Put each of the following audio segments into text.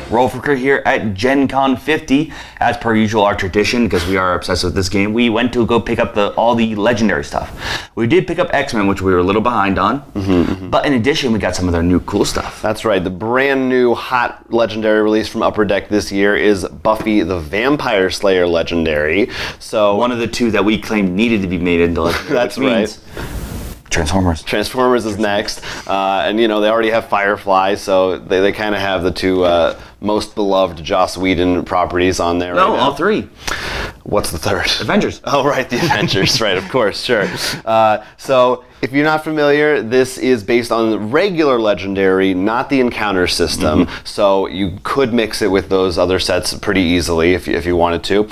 Rolfricker here at Gen Con 50. As per usual, our tradition, because we are obsessed with this game, we went to go pick up all the legendary stuff. We did pick up X-Men, which we were a little behind on, but in addition, we got some of their new cool stuff. That's right. The brand new hot legendary release from Upper Deck this year is Buffy the Vampire Slayer Legendary. So one of the two that we claimed needed to be made into legendary. That's right. Transformers. Transformers is next, and you know they already have Firefly, so they kind of have the two most beloved Joss Whedon properties on there. No, right all three. What's the third? Avengers. Oh, right, the Avengers, right, of course, sure. So, if you're not familiar, this is based on regular Legendary, not the encounter system, so you could mix it with those other sets pretty easily if you wanted to.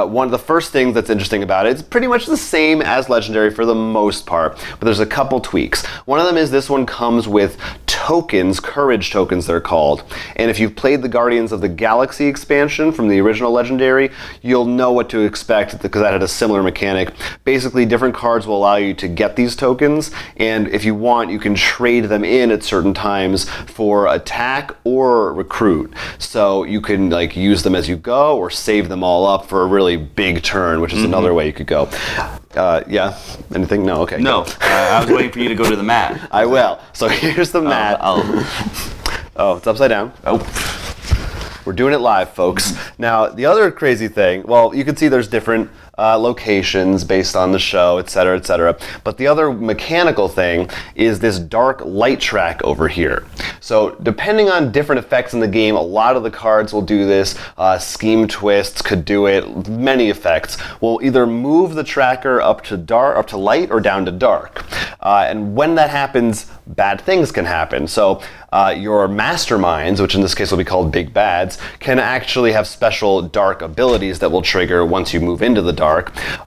One of the first things that's interesting about it, it's pretty much the same as Legendary for the most part, but there's a couple tweaks. One of them is this one comes with tokens, courage tokens they're called, and if you've played the Guardians of the Galaxy expansion from the original Legendary, you'll know what to expect because that had a similar mechanic. Basically, different cards will allow you to get these tokens, and if you want, you can trade them in at certain times for attack or recruit. So you can like use them as you go or save them all up for a really big turn, which is another way you could go. Yeah? Anything? No? Okay. No. I was waiting for you to go to the mat. I will. So here's the mat. Oh, it's upside down. Oh. We're doing it live, folks. Now, the other crazy thing, well, you can see there's different locations based on the show, etc., etc. But the other mechanical thing is this dark light track over here. So depending on different effects in the game, a lot of the cards will do this. Scheme Twists could do it. Many effects will either move the tracker up to light or down to dark. And when that happens, bad things can happen. So your masterminds, which in this case will be called big bads, can actually have special dark abilities that will trigger once you move into the dark.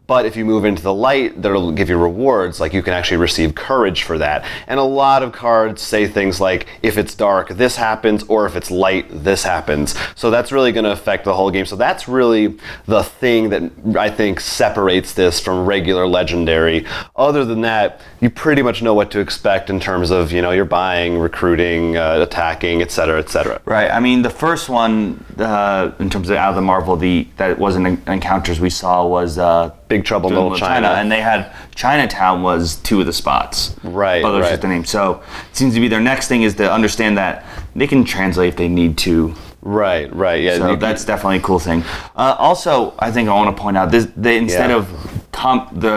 But if you move into the light, that'll give you rewards, like you can actually receive courage for that. And a lot of cards say things like, if it's dark, this happens, or if it's light, this happens. So that's really going to affect the whole game. So that's really the thing that I think separates this from regular Legendary. Other than that, you pretty much know what to expect in terms of, you know, you're buying, recruiting, attacking, etc., etc. Right. I mean, the first one, in terms of out of the Marvel, that wasn't encounters we saw was Big Trouble in Little China. And they had Chinatown was two of the spots. Right. Oh, those are the names. So it seems to be their next thing is to understand that they can translate if they need to. Right, right, yeah. So that's definitely a cool thing. Also, I think I want to point out this: instead of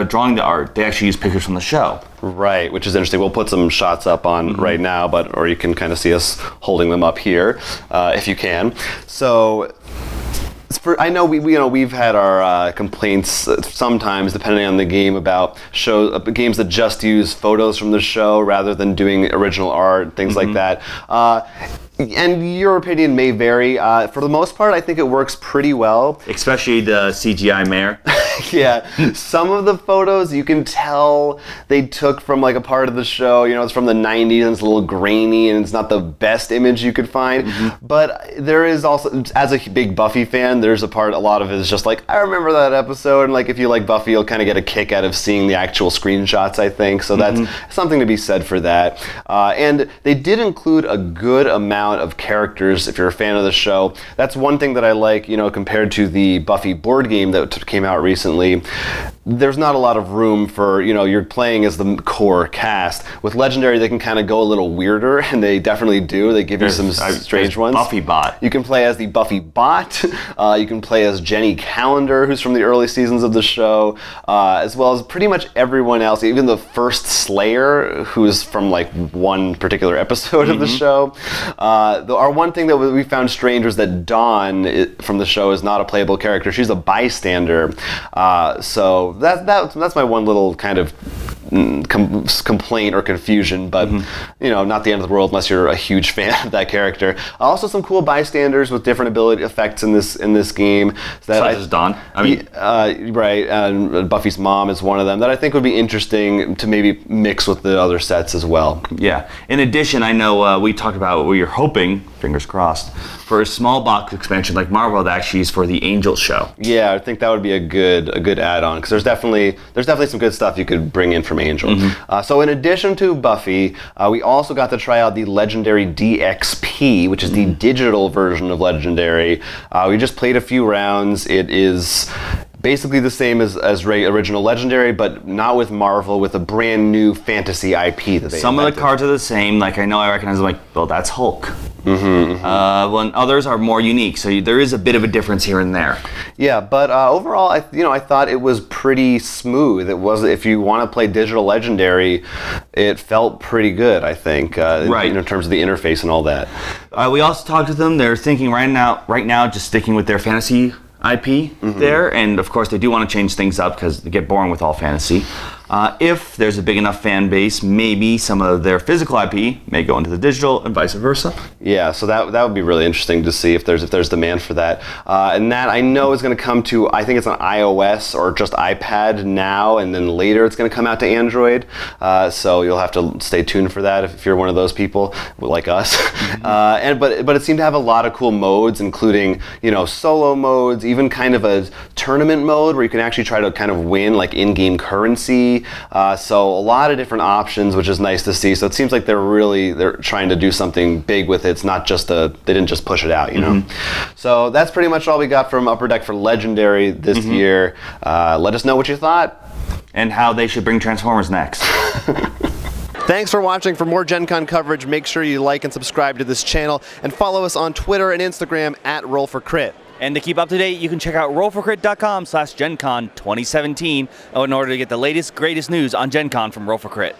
drawing the art, they actually use pictures from the show. Right, which is interesting. We'll put some shots up on right now, or you can kind of see us holding them up here, if you can. So. I know we've had our complaints sometimes, depending on the game, about games that just use photos from the show rather than doing original art, things like that. And your opinion may vary. For the most part, I think it works pretty well. Especially the CGI mayor. Yeah, some of the photos you can tell they took from like a part of the show. You know, it's from the 90s and it's a little grainy and it's not the best image you could find. But there is also, as a big Buffy fan, there's a lot of it is just like, I remember that episode, and like if you like Buffy, you'll kind of get a kick out of seeing the actual screenshots, I think. So that's something to be said for that. And they did include a good amount of characters if you're a fan of the show. That's one thing that I like, you know, compared to the Buffy board game that came out recently. There's not a lot of room for, you know, you're playing as the core cast. With Legendary, they can kind of go a little weirder, and they definitely do. They give you some strange ones. Buffy Bot. You can play as the Buffy Bot. You can play as Jenny Calendar, who's from the early seasons of the show, as well as pretty much everyone else, even the first Slayer, who's from like one particular episode of the show. Our one thing that we found strange was that Dawn from the show is not a playable character. She's a bystander. So that's my one little kind of complaint or confusion, but you know, not the end of the world unless you're a huge fan of that character. Also, some cool bystanders with different ability effects in this game. Such as Dawn. I mean, right. And Buffy's mom is one of them that I think would be interesting to maybe mix with the other sets as well. Yeah. In addition, I know we talked about what we were hoping, fingers crossed, for a small box expansion like Marvel that actually is for the Angel show. Yeah, I think that would be a good add-on because there's definitely some good stuff you could bring in from Angel. So in addition to Buffy, we also got to try out the Legendary DXP, which is the digital version of Legendary. We just played a few rounds. It is basically the same as original Legendary, but not with Marvel, with a brand new fantasy IP that they Some invented. of the cards are the same. Like, I recognize them, like, well, that's Hulk. When others are more unique, so there is a bit of a difference here and there. Yeah, but overall, I thought it was pretty smooth. It was, if you want to play digital Legendary, it felt pretty good, I think, in terms of the interface and all that. We also talked to them. They're thinking right now, just sticking with their fantasy IP there, and of course they do want to change things up because they get boring with all fantasy. If there's a big enough fan base, maybe some of their physical IP may go into the digital and vice versa. Yeah, so that would be really interesting to see if there's demand for that. And that I know is going to come to, I think it's on iOS or just iPad now, and then later it's going to come out to Android. So you'll have to stay tuned for that if you're one of those people like us. But it seemed to have a lot of cool modes, including solo modes, even kind of a tournament mode where you can actually try to kind of win like in-game currency. So a lot of different options, which is nice to see. So it seems like they're trying to do something big with it. It's not just they didn't just push it out, So that's pretty much all we got from Upper Deck for Legendary this year. Let us know what you thought. And how they should bring Transformers next. Thanks for watching. For more Gen Con coverage, make sure you like and subscribe to this channel and follow us on Twitter and Instagram at Roll4Crit. And to keep up to date, you can check out roll4crit.com/GenCon 2017 in order to get the latest, greatest news on Gen Con from Roll4Crit.